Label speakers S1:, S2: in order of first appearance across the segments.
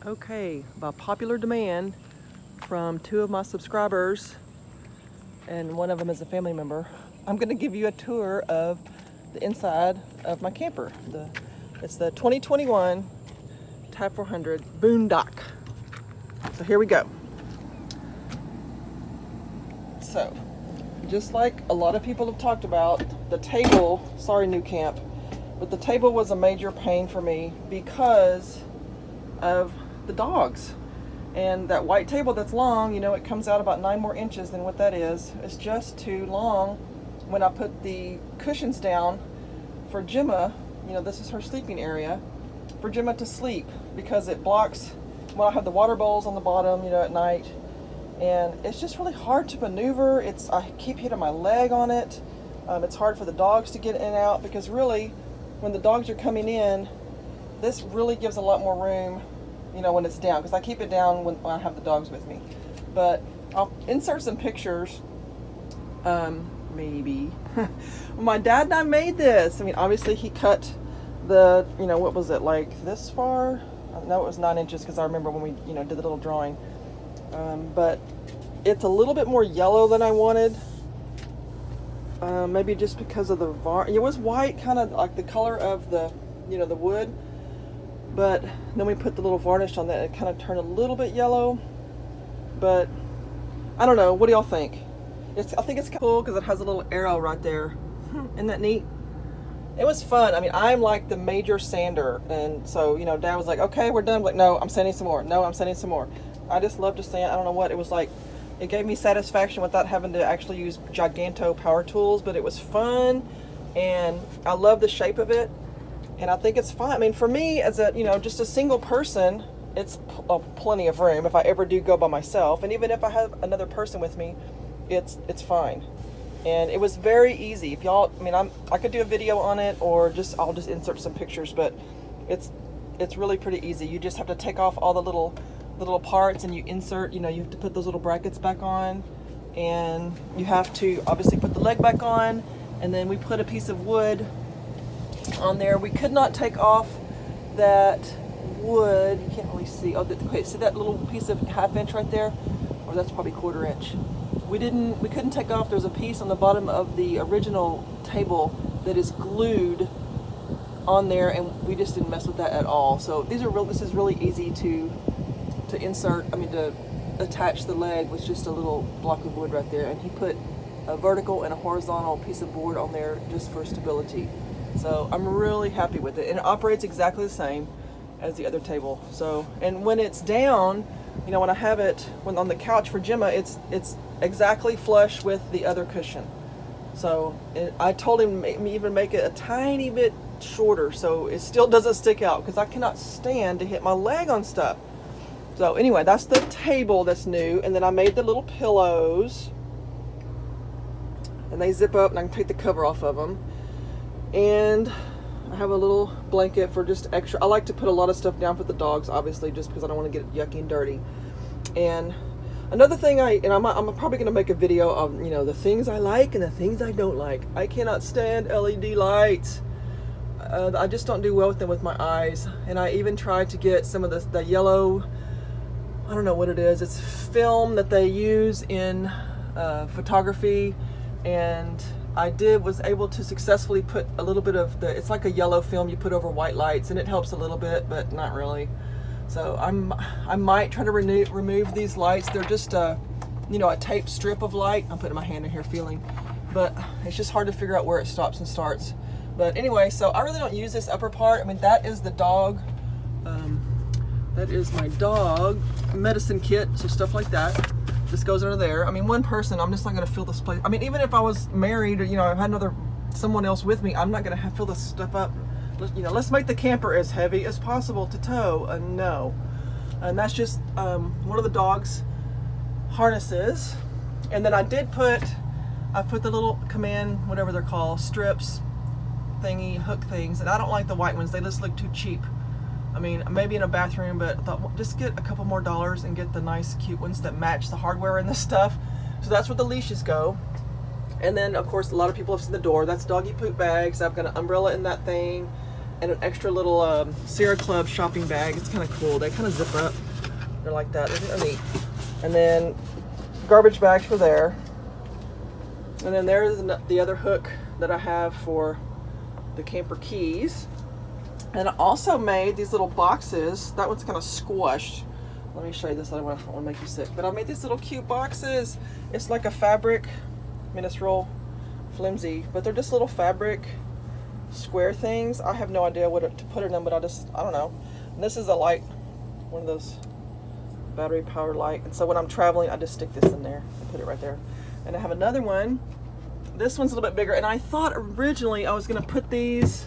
S1: Okay, by popular demand from 2 of my subscribers, and one of them is a family member, I'm going to give you a tour of the inside of my camper. It's the 2021 Type 400 Boondock. So here we go. So, just like a lot of people have talked about, the table, sorry Nucamp, but the table was a major pain for me because of the dogs. And that white table that's long, you know, it comes out about 9 more inches than what that is. It's just too long. When I put the cushions down for Gemma, you know, this is her sleeping area, for Gemma to sleep, because it blocks, well, I have the water bowls on the bottom, you know, at night, and it's just really hard to maneuver. I keep hitting my leg on it. It's hard for the dogs to get in and out, because really, when the dogs are coming in, this really gives a lot more room, you know, when it's down, because I keep it down when I have the dogs with me. But I'll insert some pictures, maybe. My dad and I made this. I mean, obviously he cut the, you know, what was it, like this far? No, it was 9 inches, because I remember when we, you know, did the little drawing. But it's a little bit more yellow than I wanted. Maybe just because of the it was white, kind of like the color of the, you know, the wood. But then we put the little varnish on that, and it kind of turned a little bit yellow. But I don't know. What do y'all think? I think it's cool because it has a little arrow right there. Isn't that neat? It was fun. I mean, I'm like the major sander, and so, you know, Dad was like, "Okay, we're done." I'm like, "No, I'm sanding some more. No, I'm sanding some more." I just love to sand. I don't know what it was like. It gave me satisfaction without having to actually use giganto power tools, but it was fun, and I love the shape of it. And I think it's fine. I mean, for me, as a, you know, just a single person, it's plenty of room if I ever do go by myself. And even if I have another person with me, it's fine. And it was very easy. If y'all, I mean, I could do a video on it, or I'll just insert some pictures, but it's really pretty easy. You just have to take off all the little parts, and you insert, you know, you have to put those little brackets back on, and you have to obviously put the leg back on, and then we put a piece of wood on there. We could not take off that wood. You can't really see. Oh, okay, see that little piece of 1/2 inch right there? Or that's probably 1/4 inch. We couldn't take off. There's a piece on the bottom of the original table that is glued on there, and we just didn't mess with that at all. So this is really easy to insert, to attach the leg with just a little block of wood right there. And he put a vertical and a horizontal piece of board on there just for stability. So I'm really happy with it, and it operates exactly the same as the other table. So, and when it's down, you know, when I have it on the couch for Gemma, it's exactly flush with the other cushion. So I told him even make it a tiny bit shorter so it still doesn't stick out, because I cannot stand to hit my leg on stuff. So anyway, that's the table that's new, and then I made the little pillows, and they zip up, and I can take the cover off of them. And I have a little blanket for just extra. I like to put a lot of stuff down for the dogs, obviously, just because I don't want to get it yucky and dirty. And another thing I'm probably going to make a video of, you know, the things I like and the things I don't like. I cannot stand LED lights. I just don't do well with them with my eyes. And I even tried to get some of the yellow, I don't know what it is. It's film that they use in photography, and I was able to successfully put a little bit of it's like a yellow film you put over white lights, and it helps a little bit, but not really. So I might try to remove these lights. They're just you know, a tape strip of light. I'm putting my hand in here feeling, but it's just hard to figure out where it stops and starts. But anyway, so I really don't use this upper part. I mean, that is the dog. That is my dog medicine kit, so stuff like that. This goes under there. I mean, one person, I'm just not going to fill this place. I mean, even if I was married, or, you know, I had someone else with me, I'm not going to fill this stuff up. You know, let's make the camper as heavy as possible to tow. No. And that's just one of the dog's harnesses. And then I put the little command, whatever they're called, strips, hook things. And I don't like the white ones. They just look too cheap. I mean, maybe in a bathroom, but I thought, well, just get a couple more dollars and get the nice, cute ones that match the hardware and the stuff. So that's where the leashes go. And then, of course, a lot of people have seen the door. That's doggy poop bags. I've got an umbrella in that thing. and an extra little Sierra Club shopping bag. It's kind of cool. They kind of zip up. They're like that. They're neat. And then garbage bags for there. And then there's the other hook that I have for the camper keys. And I also made these little boxes. That one's kind of squished. Let me show you this. I don't want to make you sick. But I made these little cute boxes. It's like a fabric. I mean, it's real flimsy, but they're just little fabric square things. I have no idea what to put in them, but I don't know. And this is a light, one of those battery powered light. And so when I'm traveling, I just stick this in there and put it right there. And I have another one. This one's a little bit bigger. And I thought originally I was going to put these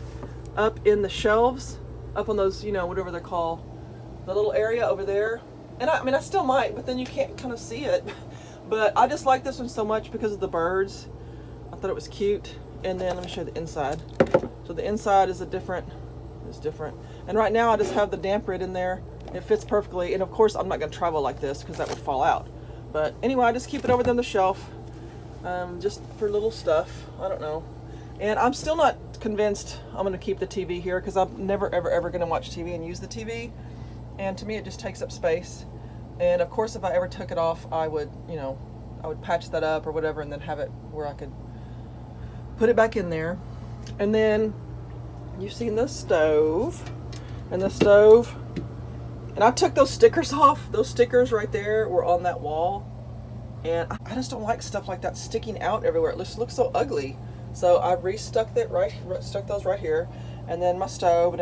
S1: up in the shelves, up on those, you know, whatever they're called, the little area over there. And I mean, I still might, but then you can't kind of see it. But I just like this one so much because of the birds. I thought it was cute. And then let me show you the inside. So the inside is different. And right now I just have the damp rid in there. It fits perfectly. And of course I'm not going to travel like this because that would fall out. But anyway, I just keep it over there on the shelf, just for little stuff. I don't know. And I'm still not convinced I'm going to keep the TV here because I'm never ever going to watch TV and use the TV. And to me it just takes up space. And of course if I ever took it off, I would, you know, I would patch that up or whatever and then have it where I could put it back in there. And then you've seen the stove. And the stove, and I took those stickers off. Those stickers right there were on that wall. And I just don't like stuff like that sticking out everywhere. It looks so ugly. So I stuck those right here. And then my stove, and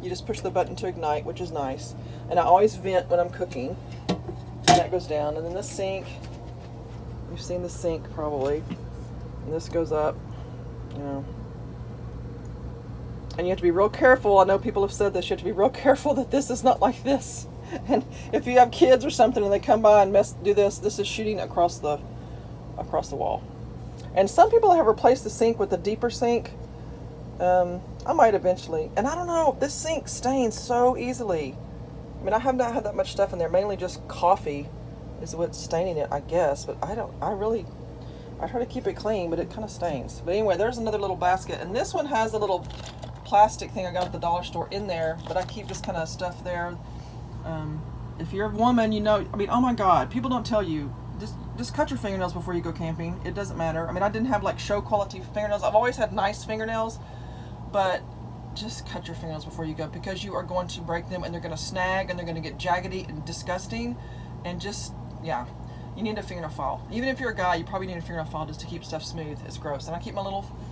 S1: you just push the button to ignite, which is nice. And I always vent when I'm cooking. And that goes down. And then the sink, you've seen the sink probably. And this goes up, you know. And you have to be real careful. I know people have said this. You have to be real careful that this is not like this. And if you have kids or something and they come by and do this, this is shooting across the wall. And some people have replaced the sink with a deeper sink. I might eventually. And I don't know, this sink stains so easily. I mean, I have not had that much stuff in there. Mainly just coffee is what's staining it, I guess. But I try to keep it clean, but it kind of stains. But anyway, there's another little basket. And this one has a little plastic thing I got at the dollar store in there. But I keep this kind of stuff there. If you're a woman, you know, I mean, oh my God, people don't tell you. Just cut your fingernails before you go camping. It doesn't matter. I mean, I didn't have like show quality fingernails. I've always had nice fingernails, but just cut your fingernails before you go because you are going to break them and they're going to snag and they're going to get jaggedy and disgusting. And just, yeah, you need a fingernail file. Even if you're a guy, you probably need a fingernail file just to keep stuff smooth. It's gross. And I keep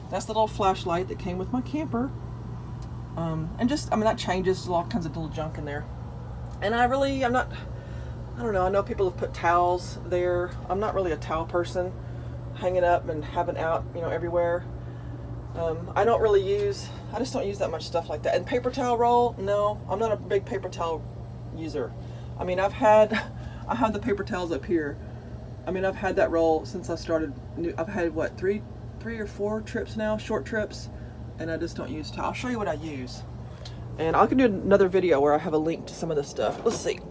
S1: that's the little flashlight that came with my camper. And just, I mean, that changes. There's all kinds of little junk in there. And I don't know, I know people have put towels there. I'm not really a towel person, hanging up and having out, you know, everywhere. I just don't use that much stuff like that. And paper towel roll, no, I'm not a big paper towel user. I mean, I have the paper towels up here. I mean, I've had that roll since I started. I've had, what, three or four trips now, short trips, and I just don't use towel. I'll show you what I use. And I can do another video where I have a link to some of this stuff. Let's see.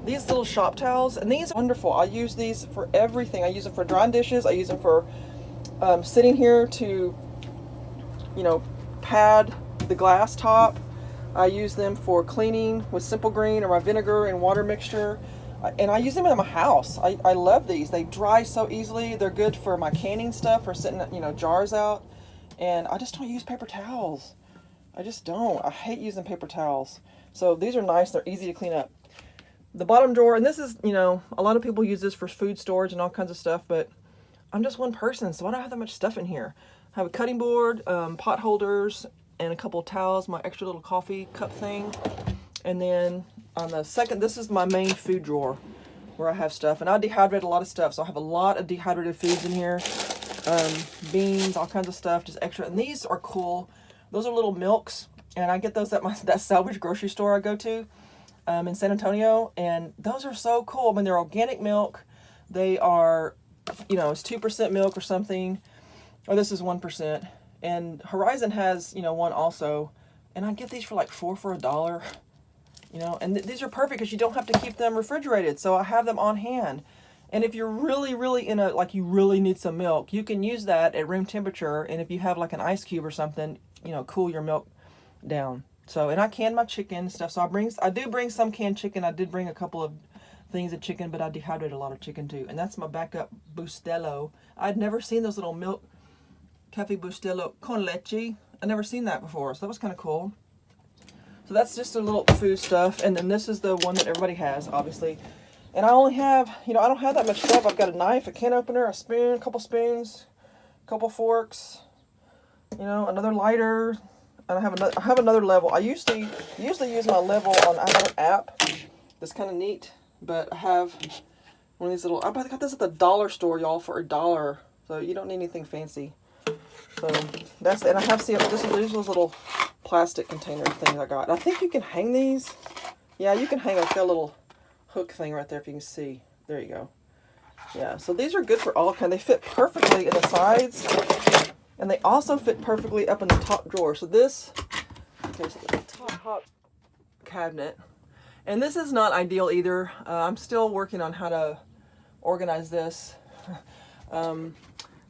S1: These little shop towels, and these are wonderful. I use these for everything. I use them for drying dishes. I use them for sitting here to, you know, pad the glass top. I use them for cleaning with Simple Green or my vinegar and water mixture. And I use them in my house. I love these. They dry so easily. They're good for my canning stuff, for sitting, you know, jars out. And I just don't use paper towels. I just don't. I hate using paper towels. So these are nice. They're easy to clean up. The bottom drawer, and this is, you know, a lot of people use this for food storage and all kinds of stuff, but I'm just one person, so I don't have that much stuff in here. I have a cutting board, pot holders, and a couple of towels, my extra little coffee cup thing. And then on the second, this is my main food drawer where I have stuff. And I dehydrate a lot of stuff, so I have a lot of dehydrated foods in here. Beans, all kinds of stuff, just extra. And these are cool. Those are little milks, and I get those at that salvage grocery store I go to in San Antonio, and those are so cool. I mean, they're organic milk. They are, you know, it's 2% milk or something, or this is 1%. And Horizon has, you know, one also, and I get these for like $4 for $1, you know, and these are perfect because you don't have to keep them refrigerated, so I have them on hand. And if you're really, really like you really need some milk, you can use that at room temperature, and if you have like an ice cube or something, you know, cool your milk down. So, and I can my chicken and stuff. So I do bring some canned chicken. I did bring a couple of things of chicken, but I dehydrate a lot of chicken too. And that's my backup Bustelo. I'd never seen those little milk Cafe Bustelo con leche. I'd never seen that before, so that was kind of cool. So that's just a little food stuff. And then this is the one that everybody has, obviously. And I only have, I don't have that much stuff. I've got a knife, a can opener, a spoon, a couple spoons, a couple forks, another lighter. And I have another level. I usually use my level on, I have an app that's kind of neat, but I have one of these little, I got this at the dollar store, y'all, for $1. So you don't need anything fancy. So that's it. And I have, these are those little plastic container things I got. And I think you can hang these. Yeah, you can hang like a little hook thing right there if you can see. There you go. Yeah, so these are good for all kinds. They fit perfectly in the sides. And they also fit perfectly up in the top drawer. So this, okay, so the top cabinet. And this is not ideal either. I'm still working on how to organize this.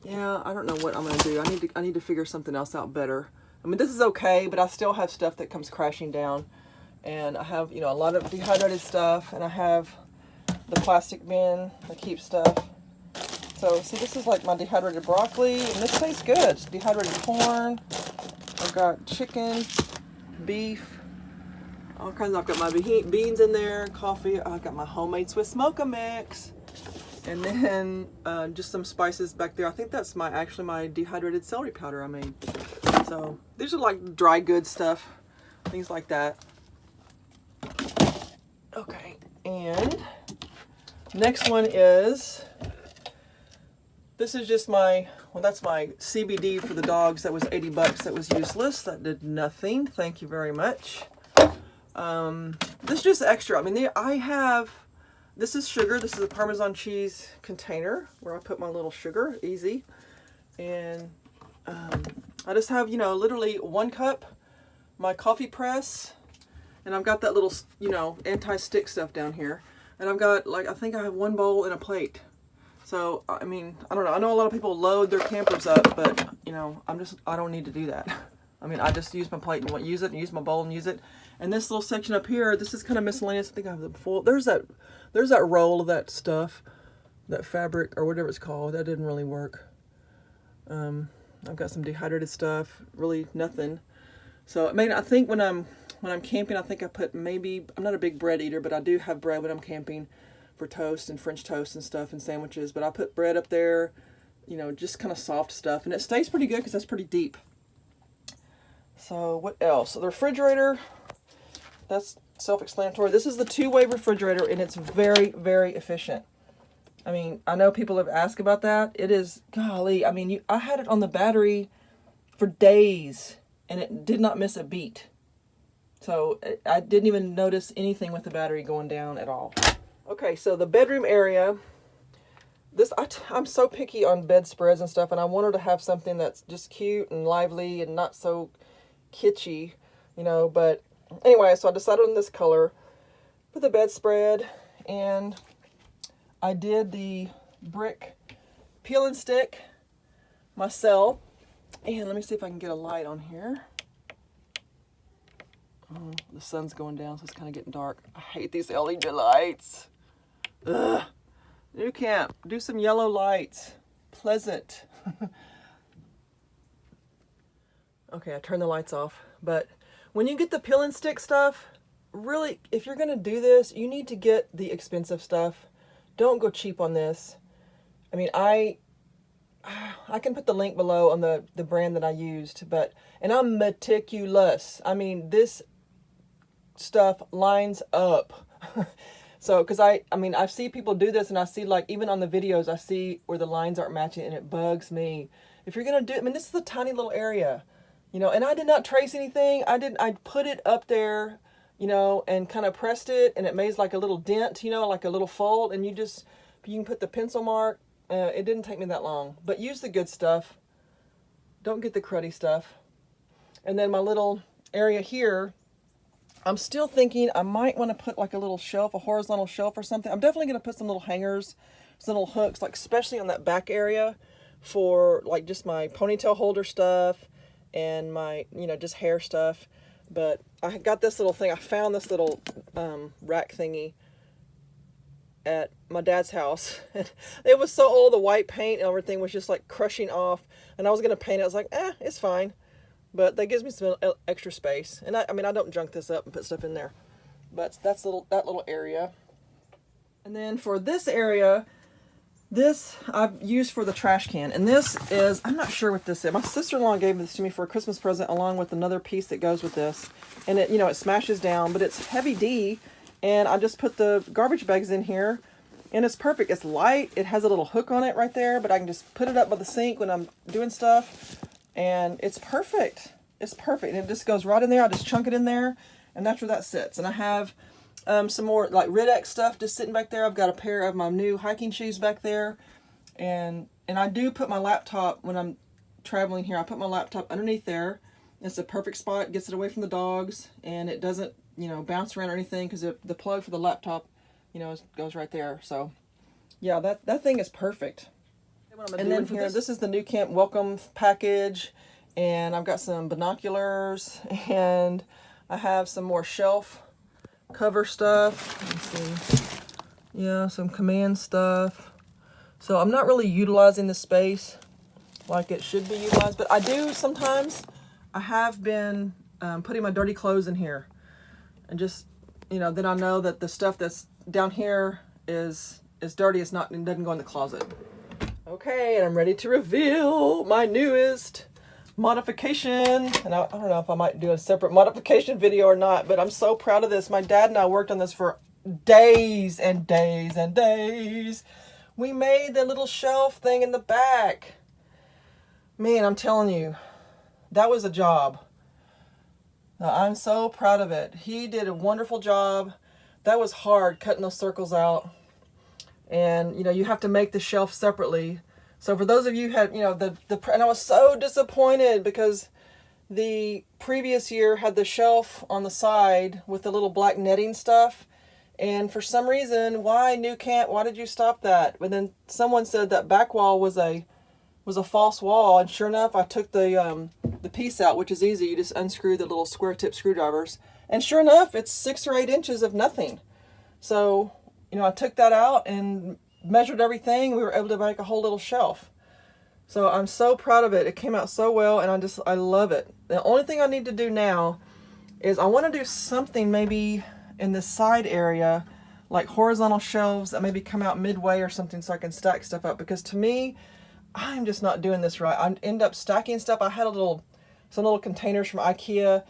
S1: Yeah, I don't know what I'm going to do. I need to figure something else out better. I mean, this is okay, but I still have stuff that comes crashing down. And I have, a lot of dehydrated stuff. And I have the plastic bin that keeps stuff. So, see, this is like my dehydrated broccoli, and this tastes good. It's dehydrated corn. I've got chicken, beef, all kinds. I've got my beans in there, coffee. I've got my homemade Swiss mocha mix, and then just some spices back there. I think that's actually my dehydrated celery powder I made. So, these are like dry goods stuff, things like that. Okay, and next one is... This is just that's my CBD for the dogs. That was 80 bucks. That was useless. That did nothing. Thank you very much. This is just extra. I mean, this is sugar. This is a Parmesan cheese container where I put my little sugar, easy. And I just have, literally 1 cup, my coffee press, and I've got that little, anti-stick stuff down here. And I've got, I think I have 1 bowl and a plate. So, I mean, I don't know. I know a lot of people load their campers up, but, I don't need to do that. I mean, I just use my plate and use it, and use my bowl and use it. And this little section up here, this is kind of miscellaneous. I think I have the full, there's that roll of that stuff, that fabric, or whatever it's called. That didn't really work. I've got some dehydrated stuff, really nothing. So, I mean, I think when I'm camping, I think I put maybe, I'm not a big bread eater, but I do have bread when I'm camping. For toast and French toast and stuff and sandwiches, but I put bread up there, just kind of soft stuff, and it stays pretty good because that's pretty deep. So what else? So the refrigerator, that's self-explanatory. This is the 2-way refrigerator, and it's very, very efficient. I mean, I know people have asked about that. It is, golly, I mean, I had it on the battery for days, and it did not miss a beat. So I didn't even notice anything with the battery going down at all. Okay, so the bedroom area, I'm so picky on bedspreads and stuff, and I wanted to have something that's just cute and lively and not so kitschy, but anyway, so I decided on this color for the bedspread, and I did the brick peel and stick myself, and let me see if I can get a light on here. Oh, the sun's going down, so it's kind of getting dark. I hate these LED lights. Ugh. Nucamp, do some yellow lights. Pleasant. Okay, I turned the lights off. But when you get the peel and stick stuff, really, if you're going to do this, you need to get the expensive stuff. Don't go cheap on this. I mean, I can put the link below on the brand that I used, and I'm meticulous. I mean, this stuff lines up. So, because I see people do this, and I see, even on the videos, I see where the lines aren't matching, and it bugs me. If you're going to do, this is a tiny little area, and I did not trace anything. I put it up there, and kind of pressed it, and it made like a little dent, like a little fold, and you can put the pencil mark. It didn't take me that long, but use the good stuff. Don't get the cruddy stuff. And then my little area here, I'm still thinking I might want to put like a little shelf, a horizontal shelf or something. I'm definitely going to put some little hangers, some little hooks, especially on that back area for just my ponytail holder stuff and my, just hair stuff. But I got this little thing. I found this little rack thingy at my dad's house. It was so old, the white paint and everything was just like crushing off. And I was going to paint it. I was like, it's fine. But that gives me some extra space. And I mean, I don't junk this up and put stuff in there. But that's that little area. And then for this area, this I've used for the trash can. And this is, I'm not sure what this is. My sister-in-law gave this to me for a Christmas present along with another piece that goes with this. And it, it smashes down, but it's heavy D. And I just put the garbage bags in here. And it's perfect. It's light. It has a little hook on it right there, but I can just put it up by the sink when I'm doing stuff. And it's perfect. It's perfect. And it just goes right in there. I just chunk it in there. And that's where that sits. And I have some more like Rid-X stuff just sitting back there. I've got a pair of my new hiking shoes back there. And I do put my laptop, when I'm traveling here, I put my laptop underneath there. It's a perfect spot. Gets it away from the dogs. And it doesn't, bounce around or anything, because the plug for the laptop, goes right there. So, yeah, that thing is perfect. And then here, this is the Nucamp welcome package. And I've got some binoculars. And I have some more shelf cover stuff. Let's see. Yeah, some command stuff. So I'm not really utilizing the space like it should be utilized, but I do sometimes. I have been putting my dirty clothes in here, and just then I know that the stuff that's down here is dirty. It doesn't go in the closet. Okay, and I'm ready to reveal my newest modification. And I don't know if I might do a separate modification video or not, but I'm so proud of this. My dad and I worked on this for days and days and days. We made the little shelf thing in the back. Man, I'm telling you, that was a job. Now, I'm so proud of it. He did a wonderful job. That was hard, cutting those circles out. And, you have to make the shelf separately. So for those of you who had, and I was so disappointed because the previous year had the shelf on the side with the little black netting stuff. And for some reason, why Nucamp? Why did you stop that? But then someone said that back wall was a false wall. And sure enough, I took the piece out, which is easy. You just unscrew the little square tip screwdrivers. And sure enough, it's 6 or 8 inches of nothing. So, I took that out and measured everything. We were able to make a whole little shelf. So I'm so proud of it. It came out so well, and I love it. The only thing I need to do now is I want to do something maybe in the side area, like horizontal shelves that maybe come out midway or something, so I can stack stuff up. Because to me, I'm just not doing this right. I end up stacking stuff. I had some little containers from IKEA.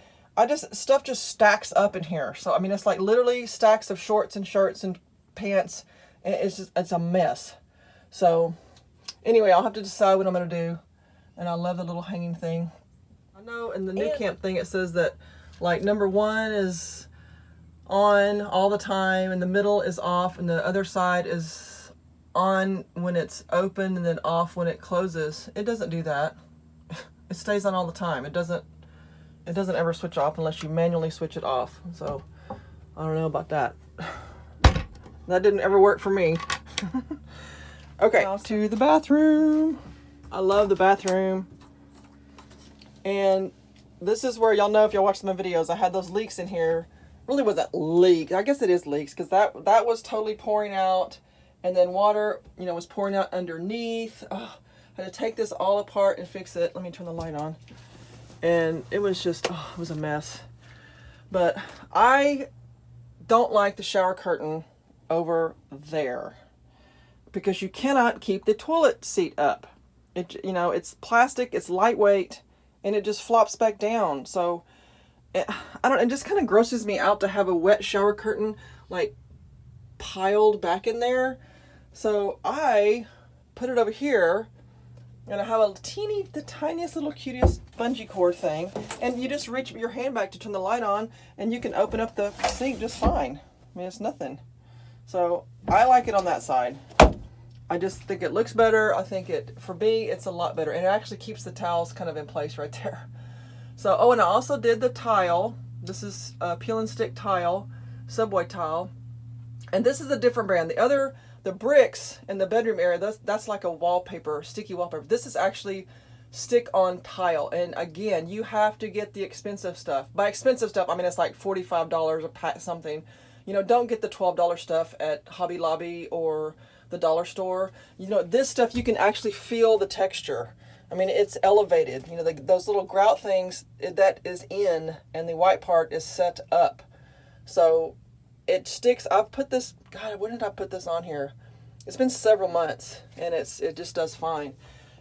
S1: Stuff just stacks up in here. So I mean, it's like literally stacks of shorts and shirts and pants. And it's a mess. So anyway, I'll have to decide what I'm going to do. And I love the little hanging thing. I know in the Nucamp thing it says that like number 1 is on all the time and the middle is off and the other side is on when it's open and then off when it closes. It doesn't do that. It stays on all the time. It doesn't ever switch off unless you manually switch it off. So I don't know about that. That didn't ever work for me. Okay, to the bathroom. I love the bathroom. And this is where y'all know, if y'all watched my videos, I had those leaks in here. Really wasn't leaks. I guess it is leaks, because that was totally pouring out. And then water, was pouring out underneath. Oh, I had to take this all apart and fix it. Let me turn the light on. And it was just, it was a mess. But I don't like the shower curtain over there, because you cannot keep the toilet seat up. It's plastic, it's lightweight, and it just flops back down. So it just kind of grosses me out to have a wet shower curtain like piled back in there. So I put it over here, and I have the tiniest little cutest bungee cord thing, and you just reach your hand back to turn the light on, and you can open up the sink just fine. I mean, it's nothing. So I like it on that side. I just think it looks better. I think for me, it's a lot better. And it actually keeps the towels kind of in place right there. So, and I also did the tile. This is peel and stick tile, Subway tile. And this is a different brand. The bricks in the bedroom area, that's like a wallpaper, sticky wallpaper. This is actually stick on tile. And again, you have to get the expensive stuff. By expensive stuff, I mean it's like $45 a pack something. You know, don't get the $12 stuff at Hobby Lobby or the dollar store. You know, this stuff you can actually feel the texture. I mean, it's elevated. You know, those little grout things, that is in, and the white part is set up. So it sticks. I've put this, God, when did I put this on here? It's been several months, and it just does fine.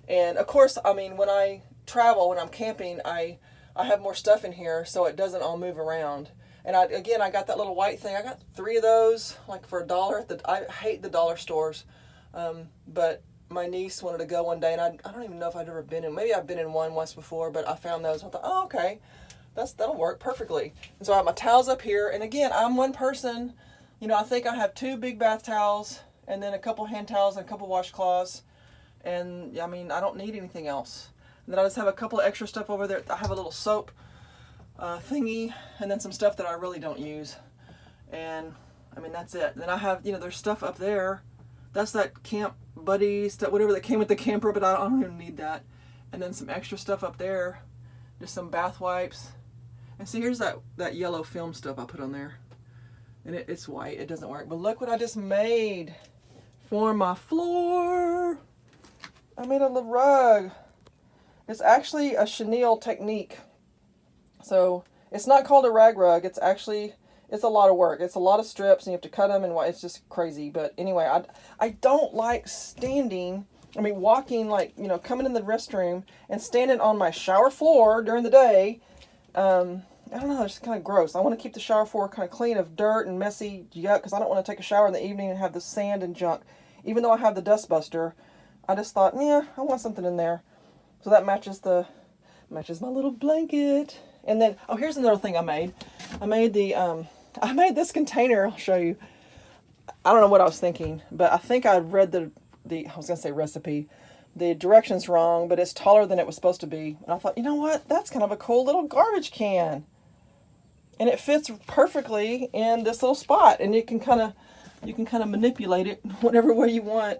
S1: And of course, I mean, when I travel, when I'm camping, I have more stuff in here so it doesn't all move around. And I got that little white thing. I got 3 of those, like for $1. I hate the dollar stores, but my niece wanted to go one day, and I don't even know if I'd ever been in. Maybe I've been in one once before, but I found those. I thought, oh, okay, that'll work perfectly. And so I have my towels up here, and again, I'm one person. You know, I think I have 2 big bath towels, and then a couple hand towels and a couple washcloths, and I mean, I don't need anything else. And then I just have a couple of extra stuff over there. I have a little soap thingy, and then some stuff that I really don't use, and I mean, that's it. Then I have, you know, there's stuff up there. That's that Camp Buddy stuff, whatever that came with the camper, but I don't even need that. And then some extra stuff up there, just some bath wipes. And see, here's that yellow film stuff I put on there, and it's white. It doesn't work. But look what I just made for my floor. I made a little rug. It's actually a chenille technique. So it's not called a rag rug. It's a lot of work. It's a lot of strips, and you have to cut them, and it's just crazy. But anyway, I don't like walking, like, you know, coming in the restroom and standing on my shower floor during the day. I don't know, it's just kind of gross. I want to keep the shower floor kind of clean of dirt and messy yuck, because I don't want to take a shower in the evening and have the sand and junk. Even though I have the dust buster, I just thought, yeah, I want something in there. So that matches my little blanket. And then, oh, here's another thing I made. I made this container. I'll show you. I don't know what I was thinking, but I think I read I was going to say recipe. The directions wrong, but it's taller than it was supposed to be. And I thought, you know what? That's kind of a cool little garbage can. And it fits perfectly in this little spot. And you can kind of manipulate it whatever way you want.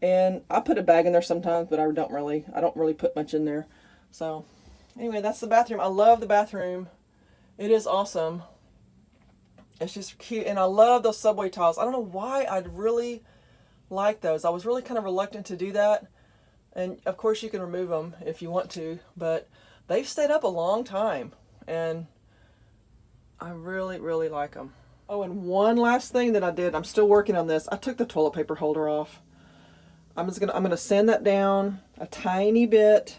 S1: And I put a bag in there sometimes, but I don't really put much in there. So anyway, that's the bathroom. I love the bathroom. It is awesome. It's just cute. And I love those subway tiles. I don't know why I'd really like those. I was really kind of reluctant to do that. And of course you can remove them if you want to, but they've stayed up a long time, and I really, really like them. Oh, and one last thing that I did, I'm still working on this. I took the toilet paper holder off. I'm gonna sand that down a tiny bit,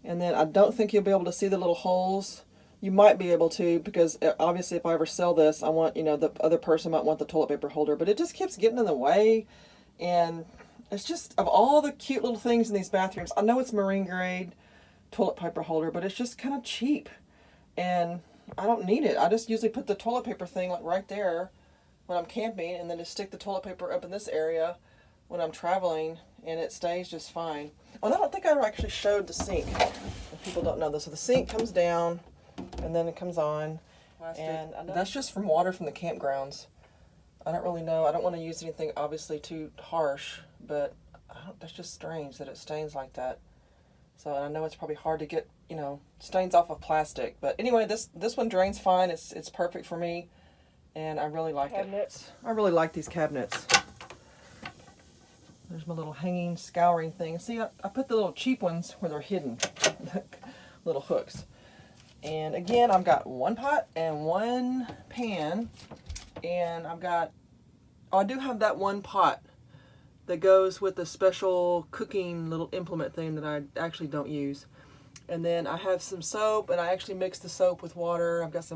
S1: and then I don't think you'll be able to see the little holes. You might be able to, because obviously if I ever sell this, I want, you know, the other person might want the toilet paper holder, but it just keeps getting in the way. And it's just, of all the cute little things in these bathrooms, I know it's marine grade toilet paper holder, but it's just kind of cheap, and I don't need it. I just usually put the toilet paper thing like right there when I'm camping, and then just stick the toilet paper up in this area when I'm traveling, and it stays just fine. Oh, and I don't think I ever actually showed the sink. If people don't know this, so the sink comes down, and then it comes on. Plastic. And that's just from water from the campgrounds. I don't really know. I don't want to use anything obviously too harsh, but that's just strange that it stains like that. So, and I know it's probably hard to get, you know, stains off of plastic. But anyway, this one drains fine. It's perfect for me, and I really like it. I really like these cabinets. There's my little hanging scouring thing. See, I put the little cheap ones where they're hidden, little hooks. And again, I've got one pot and one pan, and I do have that one pot that goes with the special cooking little implement thing that I actually don't use. And then I have some soap, and I actually mix the soap with water. I've got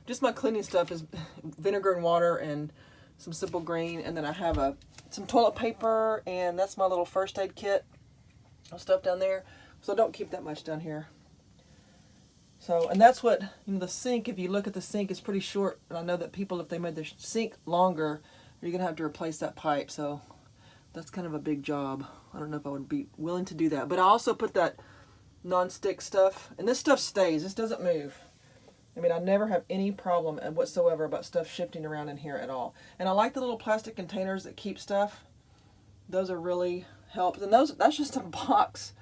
S1: just my cleaning stuff is vinegar and water and some Simple Green. And then I have some toilet paper, and that's my little first aid kit of stuff down there. So I don't keep that much down here. So, and that's what, you know, the sink, if you look at the sink, it's pretty short. And I know that people, if they made their sink longer, you're going to have to replace that pipe. So that's kind of a big job. I don't know if I would be willing to do that. But I also put that non-stick stuff, and this stuff stays. This doesn't move. I mean, I never have any problem whatsoever about stuff shifting around in here at all. And I like the little plastic containers that keep stuff. Those are really help. And that's just a box.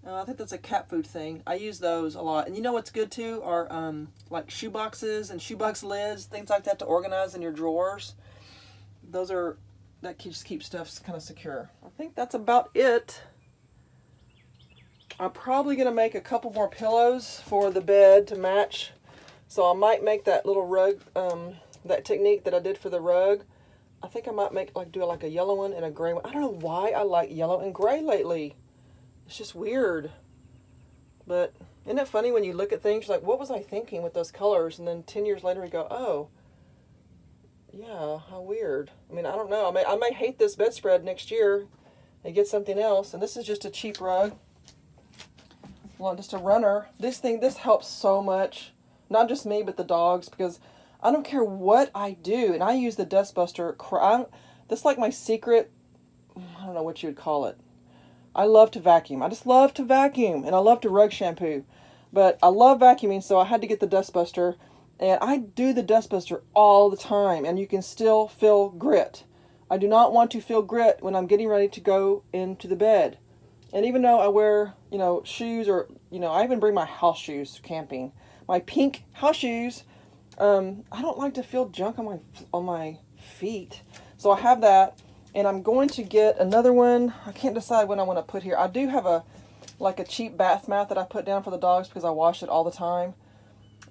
S1: I think that's a cat food thing. I use those a lot. And you know what's good too are like shoe boxes and shoebox lids, things like that to organize in your drawers. That just keeps stuff kind of secure. I think that's about it. I'm probably going to make a couple more pillows for the bed to match. So I might make that little rug, that technique that I did for the rug. I think I might do like a yellow one and a gray one. I don't know why I like yellow and gray lately. It's just weird. But isn't it funny when you look at things, you're like, what was I thinking with those colors? And then 10 years later, you go, oh, yeah, how weird. I mean, I don't know. I may hate this bedspread next year and get something else. And this is just a cheap rug. Well, just a runner. This helps so much. Not just me, but the dogs, because I don't care what I do. And I use the Dust Buster. That's like my secret, I don't know what you would call it. I love to vacuum. I just love to vacuum. And I love to rug shampoo. But I love vacuuming, so I had to get the Dust Buster. And I do the Dust Buster all the time. And you can still feel grit. I do not want to feel grit when I'm getting ready to go into the bed. And even though I wear, shoes or, I even bring my house shoes camping. My pink house shoes, I don't like to feel junk on my feet. So I have that. And I'm going to get another one. I can't decide when I want to put here. I do have a cheap bath mat that I put down for the dogs because I wash it all the time.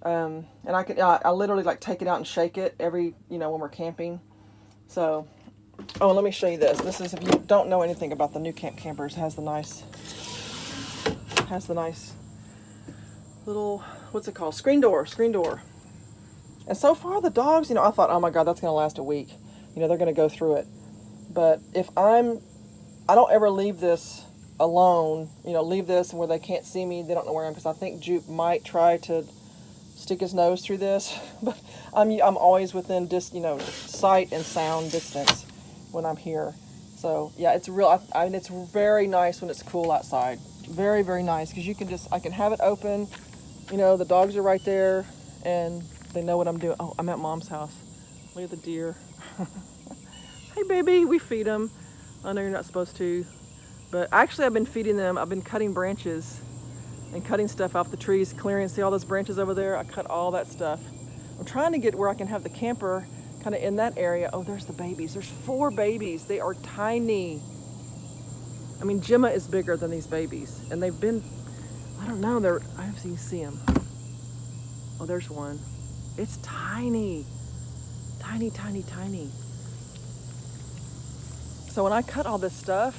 S1: And I literally take it out and shake it every, when we're camping. So, let me show you this. This is, if you don't know anything about the Nucamp campers, has the nice little, what's it called? Screen door. And so far the dogs, I thought, oh my God, that's going to last a week. They're going to go through it. But if I don't ever leave this alone, leave this where they can't see me, they don't know where I am, because I think Jupe might try to stick his nose through this, but I'm always within sight and sound distance when I'm here. So yeah, it's it's very nice when it's cool outside. Very, very nice, because I can have it open, the dogs are right there, and they know what I'm doing. Oh, I'm at Mom's house. Look at the deer. Hey baby, we feed them. I know you're not supposed to, but actually I've been feeding them. I've been cutting branches and cutting stuff off the trees, clearing. See all those branches over there? I cut all that stuff. I'm trying to get where I can have the camper kind of in that area. Oh, there's the babies. There's 4 babies. They are tiny. I mean, Gemma is bigger than these babies, and they've been, I don't know, I haven't even see them. Oh, there's one. It's tiny. Tiny, tiny, tiny. So when I cut all this stuff,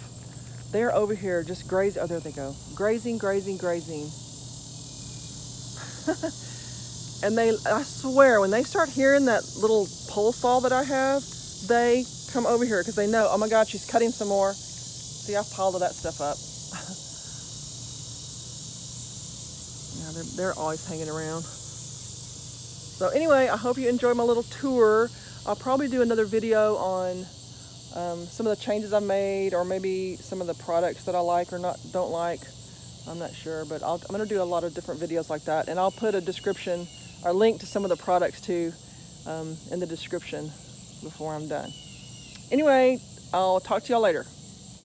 S1: they're over here just grazing. Oh, there they go. Grazing. And I swear, when they start hearing that little pole saw that I have, they come over here because they know, oh my God, she's cutting some more. See, I've piled all that stuff up. Yeah, they're always hanging around. So anyway, I hope you enjoyed my little tour. I'll probably do another video on some of the changes I've made, or maybe some of the products that I like or don't like. I'm not sure, but I'm going to do a lot of different videos like that, and I'll put a description or link to some of the products too in the description before I'm done. Anyway, I'll talk to y'all later.